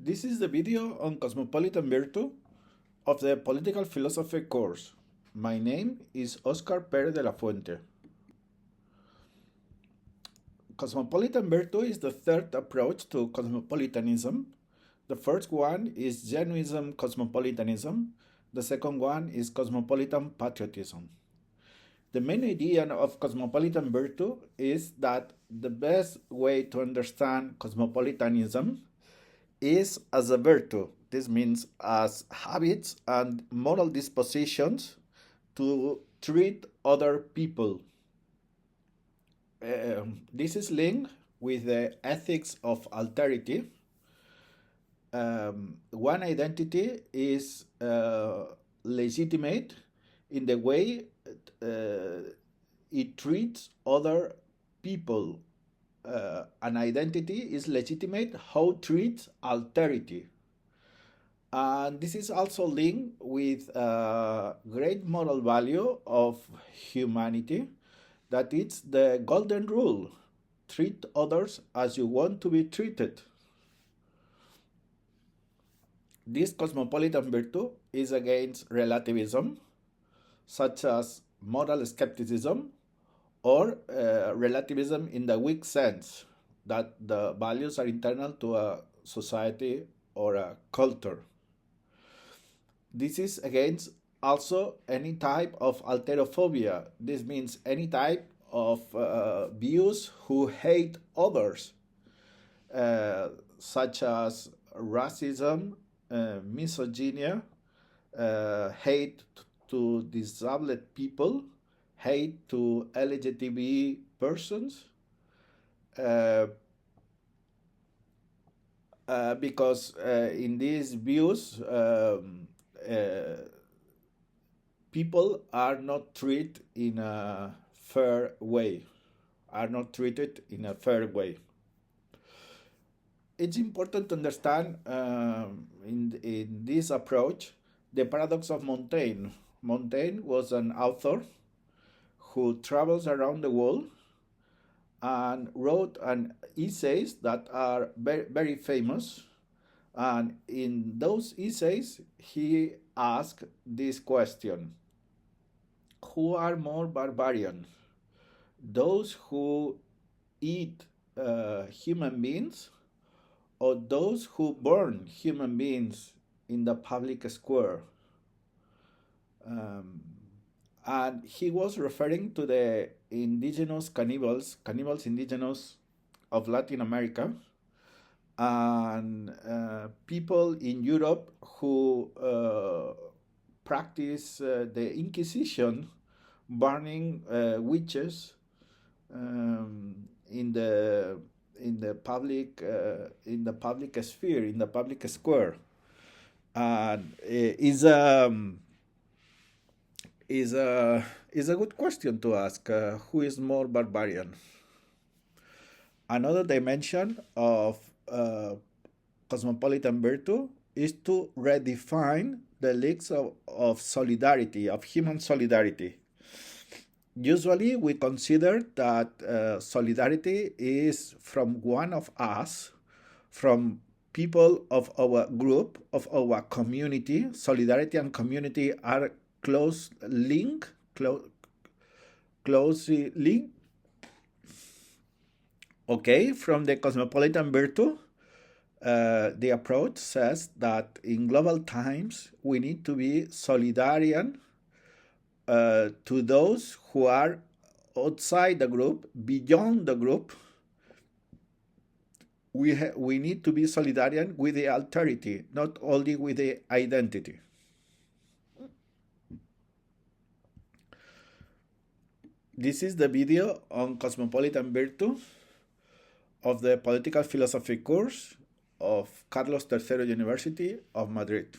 This is the video on Cosmopolitan virtue of the political philosophy course. My name is Oscar Pérez de la Fuente. Cosmopolitan virtue is the third approach to cosmopolitanism. The first one is genuism cosmopolitanism. The second one is cosmopolitan patriotism. The main idea of cosmopolitan virtue is that the best way to understand cosmopolitanism is as a virtue. This means as habits and moral dispositions to treat other people. This is linked with the ethics of alterity. One identity is legitimate in the way it treats other people. An identity is legitimate how it treats alterity. And this is also linked with great moral value of humanity, that it's the golden rule: treat others as you want to be treated. This cosmopolitan virtue is against relativism, such as moral skepticism, or relativism in the weak sense that the values are internal to a society or a culture. This is against also any type of alterophobia. This means any type of views who hate others, such as racism, misogyny, hate to disabled people, hate to LGBTB persons, because in these views, people are not treated in a fair way, It's important to understand in this approach the paradox of Montaigne. Montaigne was an author who travels around the world and wrote essays that are very, very famous. And in those essays, he asked this question: who are more barbarian? Those who eat human beings, or those who burn human beings in the public square? And he was referring to the indigenous cannibals indigenous of Latin America, and people in Europe who practice the Inquisition, burning witches in the public sphere, in the public square. And is a good question to ask: who is more barbarian? Another dimension of cosmopolitan virtue is to redefine the leagues of solidarity, of human solidarity. Usually we consider that solidarity is from one of us, from people of our group, of our community. Solidarity and community are closely linked. Okay, from the cosmopolitan virtue, the approach says that in global times we need to be solidarian to those who are outside the group, beyond the group. We need to be solidarian with the alterity, not only with the identity. This is the video on cosmopolitan virtue of the political philosophy course of Carlos III University of Madrid.